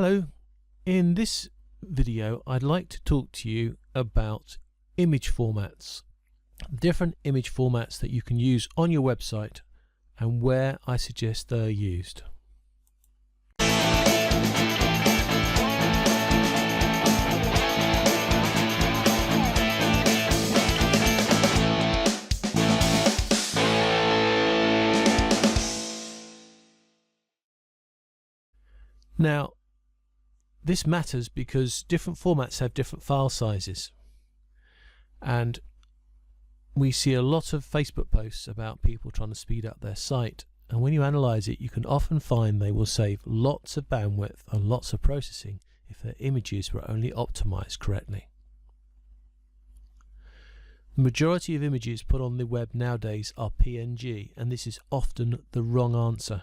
Hello, in this video I'd like to talk to you about image formats, different image formats that you can use on your website and where I suggest they're used. Now, this matters because different formats have different file sizes, and we see a lot of Facebook posts about people trying to speed up their site, and when you analyze it you can often find they will save lots of bandwidth and lots of processing if their images were only optimized correctly. The majority of images put on the web nowadays are PNG, and this is often the wrong answer.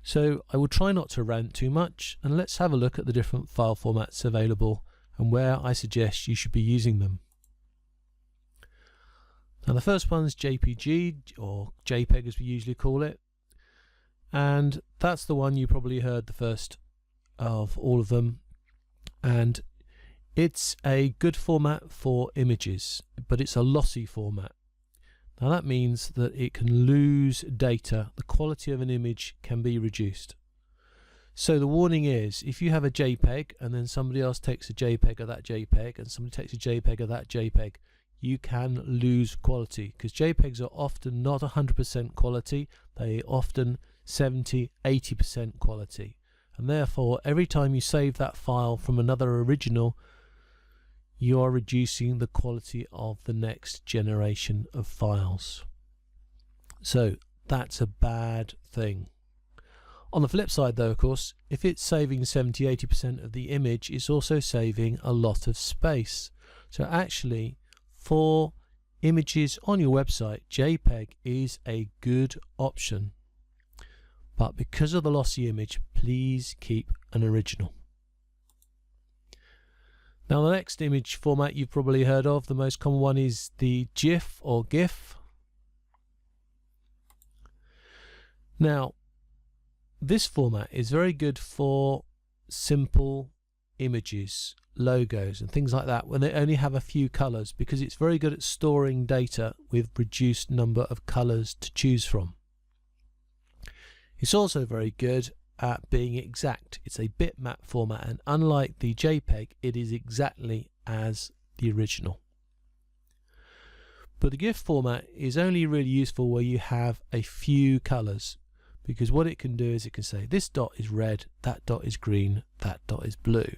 So I will try not to rant too much, and let's have a look at the different file formats available and where I suggest you should be using them. Now the first one's JPG, or JPEG as we usually call it, and that's the one you probably heard the first of all of them, and it's a good format for images, but it's a lossy format. Now that means that it can lose data, the quality of an image can be reduced. So the warning is, if you have a JPEG and then somebody else takes a JPEG of that JPEG and somebody takes a JPEG of that JPEG, you can lose quality, because JPEGs are often not 100% quality, they are often 70–80% quality, and therefore every time you save that file from another original, you are reducing the quality of the next generation of files. So that's a bad thing. On the flip side though, of course, if it's saving 70–80% of the image, it's also saving a lot of space. So actually, for images on your website, JPEG is a good option. But because of the lossy image, please keep an original. Now the next image format you've probably heard of, the most common one, is the GIF or GIF. Now this format is very good for simple images, logos and things like that when they only have a few colors, because it's very good at storing data with reduced number of colors to choose from. It's also very good at being exact. It's a bitmap format, and unlike the JPEG, it is exactly as the original. But the GIF format is only really useful where you have a few colors, because what it can do is it can say this dot is red, that dot is green, that dot is blue,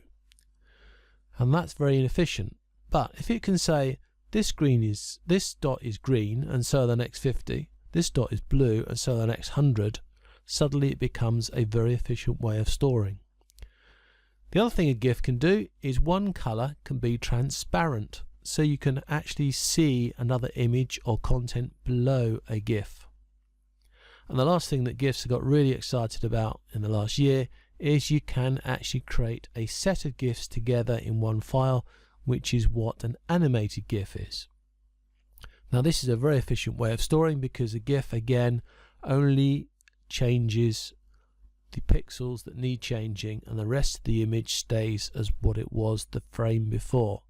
and that's very inefficient. But if it can say this dot is green and so are the next 50, this dot is blue and so are the next 100, suddenly it becomes a very efficient way of storing. The other thing a GIF can do is one color can be transparent, so you can actually see another image or content below a GIF. And the last thing that GIFs have got really excited about in the last year is you can actually create a set of GIFs together in one file, which is what an animated GIF is. Now this is a very efficient way of storing, because a GIF again only changes the pixels that need changing, and the rest of the image stays as what it was the frame before.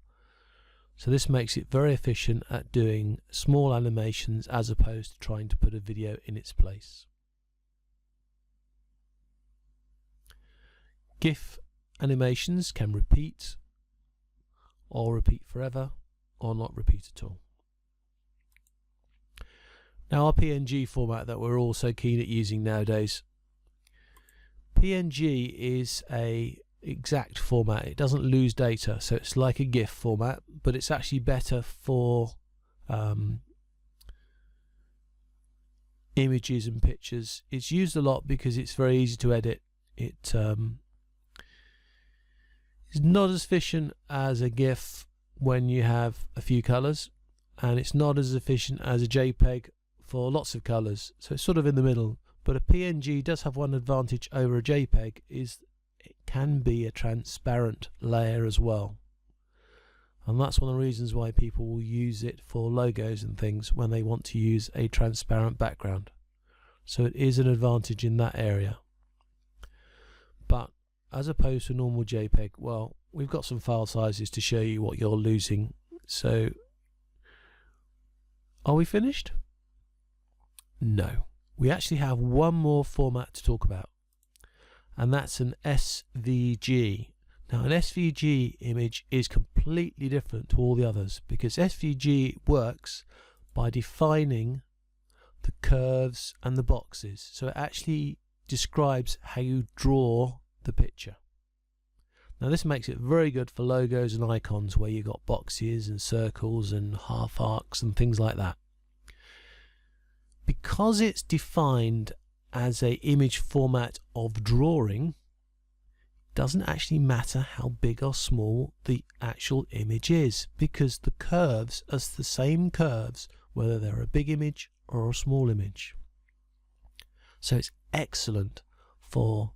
So this makes it very efficient at doing small animations as opposed to trying to put a video in its place. GIF animations can repeat, or repeat forever, or not repeat at all. Now our PNG format that we're all so keen at using nowadays. PNG is a exact format. It doesn't lose data, so it's like a GIF format, but it's actually better for images and pictures. It's used a lot because it's very easy to edit. It is not as efficient as a GIF when you have a few colors, and it's not as efficient as a JPEG for lots of colors, so it's sort of in the middle. But a PNG does have one advantage over a JPEG, is it can be a transparent layer as well, and that's one of the reasons why people will use it for logos and things when they want to use a transparent background. So it is an advantage in that area. But as opposed to a normal JPEG, well, we've got some file sizes to show you what you're losing. So, are we finished? No. We actually have one more format to talk about, and that's an SVG. Now, an SVG image is completely different to all the others because SVG works by defining the curves and the boxes. So it actually describes how you draw the picture. Now, this makes it very good for logos and icons where you've got boxes and circles and half arcs and things like that. Because it's defined as an image format of drawing, doesn't actually matter how big or small the actual image is, because the curves are the same curves whether they're a big image or a small image. So it's excellent for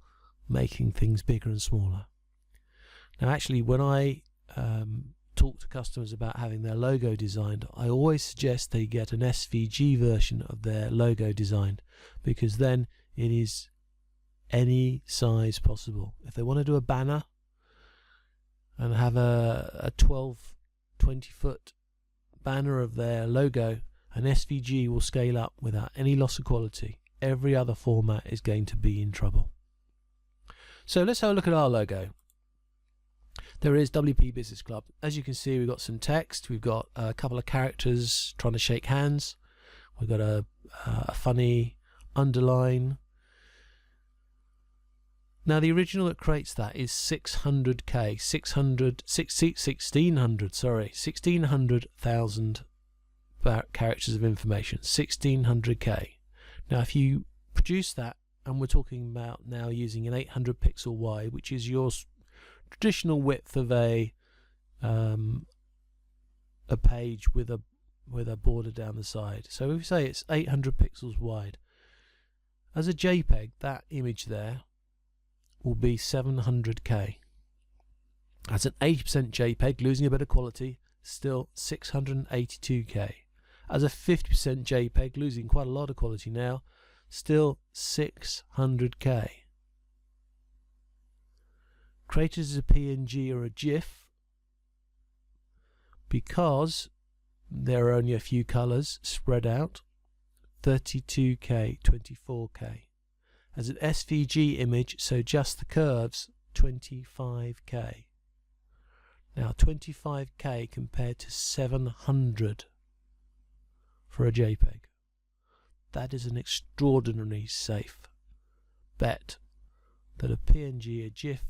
making things bigger and smaller. Now, actually, when I talk to customers about having their logo designed, I always suggest they get an SVG version of their logo designed, because then it is any size possible. If they want to do a banner and have a 20 foot banner of their logo, an SVG will scale up without any loss of quality. Every other format is going to be in trouble. So let's have a look at our logo. There is WP Business Club. As you can see, we've got some text, we've got a couple of characters trying to shake hands, we've got a funny underline. Now, the original that creates that is 600k, 1600,000 characters of information, 1600k. Now, if you produce that, and we're talking about now using an 800 pixel wide, which is your traditional width of a page with a border down the side. So if we say it's 800 pixels wide, as a JPEG, that image there will be 700k. As an 80% JPEG, losing a bit of quality, still 682k. As a 50% JPEG, losing quite a lot of quality now, still 600k. Created as a PNG or a GIF, because there are only a few colors spread out, 32k, 24k. As an SVG image, so just the curves, 25k. Now, 25k compared to 700 for a JPEG. That is an extraordinarily safe bet that a PNG, a GIF,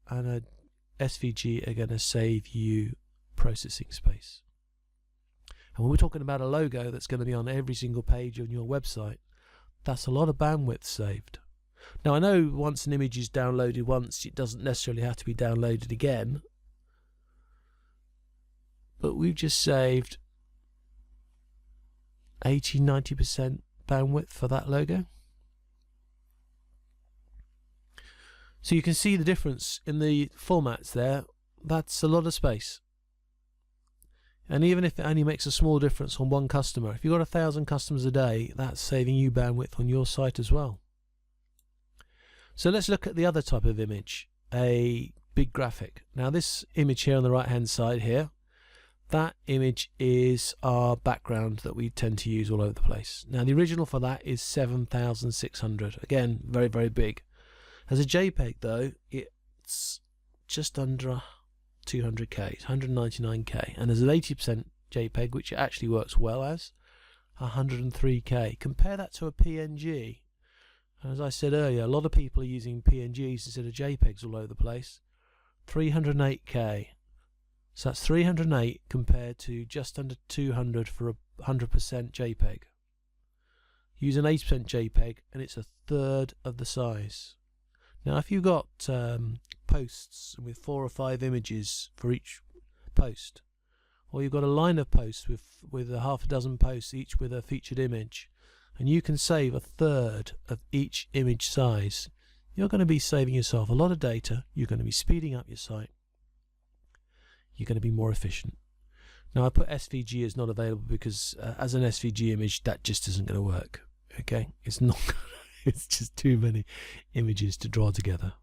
and a SVG are going to save you processing space. And when we're talking about a logo that's going to be on every single page on your website, that's a lot of bandwidth saved. Now, I know once an image is downloaded once, it doesn't necessarily have to be downloaded again, but we've just saved 80–90% bandwidth for that logo. So you can see the difference in the formats there. That's a lot of space. And even if it only makes a small difference on one customer, if you've got 1,000 customers a day, that's saving you bandwidth on your site as well. So let's look at the other type of image, a big graphic. Now, this image here on the right hand side here, that image is our background that we tend to use all over the place. Now, the original for that is 7,600. Again, very, very big. As a JPEG though, it's just under 200k, it's 199k, and as an 80% JPEG, which it actually works well as, 103k. Compare that to a PNG. As I said earlier, a lot of people are using PNGs instead of JPEGs all over the place. 308k. So that's 308 compared to just under 200 for a 100% JPEG. Use an 80% JPEG and it's a third of the size. Now, if you've got posts with 4 or 5 images for each post, or you've got a line of posts with a half a dozen posts, each with a featured image, and you can save a third of each image size, you're going to be saving yourself a lot of data. You're going to be speeding up your site. You're going to be more efficient. Now, I put SVG as not available because as an SVG image, that just isn't going to work. Okay, it's not. It's just too many images to draw together.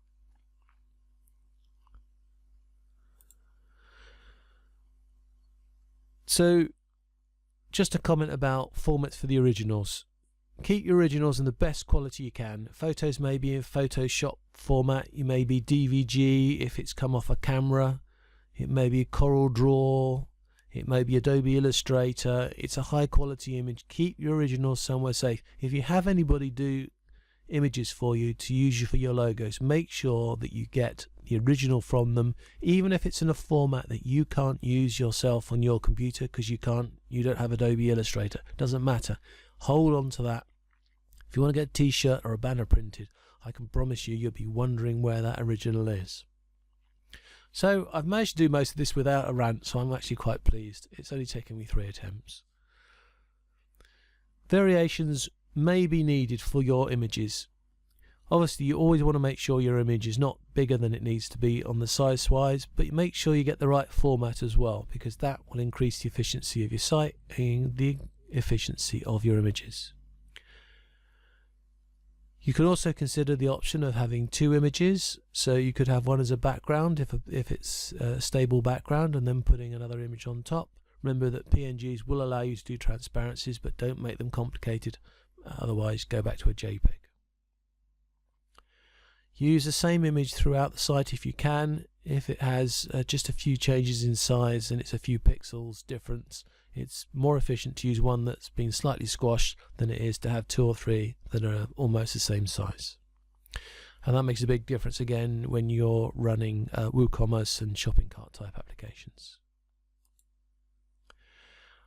So just a comment about formats for the originals. Keep your originals in the best quality you can. Photos may be in Photoshop format, you may be DVG if it's come off a camera, it may be Corel Draw, it may be Adobe Illustrator. It's a high quality image. Keep your originals somewhere safe. If you have anybody do images for you to use you for your logos, make sure that you get the original from them, even if it's in a format that you can't use yourself on your computer because you don't have Adobe Illustrator. Doesn't matter. Hold on to that. If you want to get a t-shirt or a banner printed, I can promise you'll be wondering where that original is. So I've managed to do most of this without a rant, so I'm actually quite pleased. It's only taken me 3 attempts. Variations may be needed for your images. Obviously you always want to make sure your image is not bigger than it needs to be on the size wise, but make sure you get the right format as well, because that will increase the efficiency of your site and the efficiency of your images. You can also consider the option of having 2 images, so you could have one as a background if it's a stable background, and then putting another image on top. Remember that PNGs will allow you to do transparencies, but don't make them complicated, otherwise go back to a JPEG. Use the same image throughout the site if you can. If it has just a few changes in size and it's a few pixels difference, it's more efficient to use one that's been slightly squashed than it is to have 2 or 3 that are almost the same size. And that makes a big difference again when you're running WooCommerce and shopping cart type applications.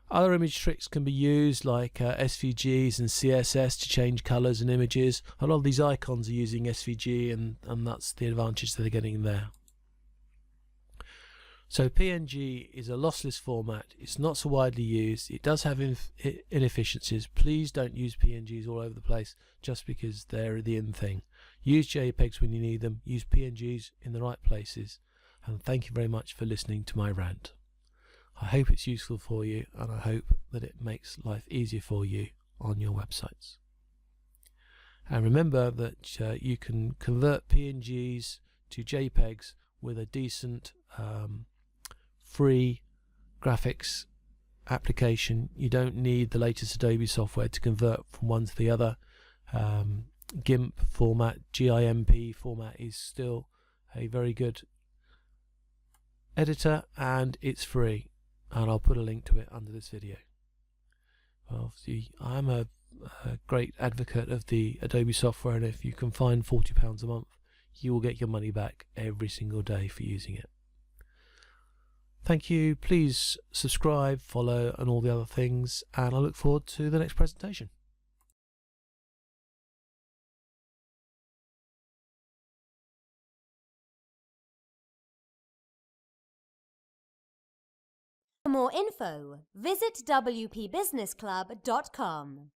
Other image tricks can be used, like SVGs and CSS to change colors and images. A lot of these icons are using SVG, and that's the advantage that they're getting there. So PNG is a lossless format. It's not so widely used. It does have inefficiencies. Please don't use PNGs all over the place just because they're the in thing. Use JPEGs when you need them. Use PNGs in the right places. And thank you very much for listening to my rant. I hope it's useful for you, and I hope that it makes life easier for you on your websites. And remember that you can convert PNGs to JPEGs with a decent free graphics application. You don't need the latest Adobe software to convert from one to the other. GIMP format, GIMP format is still a very good editor, and it's free. And I'll put a link to it under this video. Well, see, I'm a great advocate of the Adobe software, and if you can find £40 a month, you will get your money back every single day for using it. Thank you. Please subscribe, follow, and all the other things, and I look forward to the next presentation. For more info, visit wpbusinessclub.com.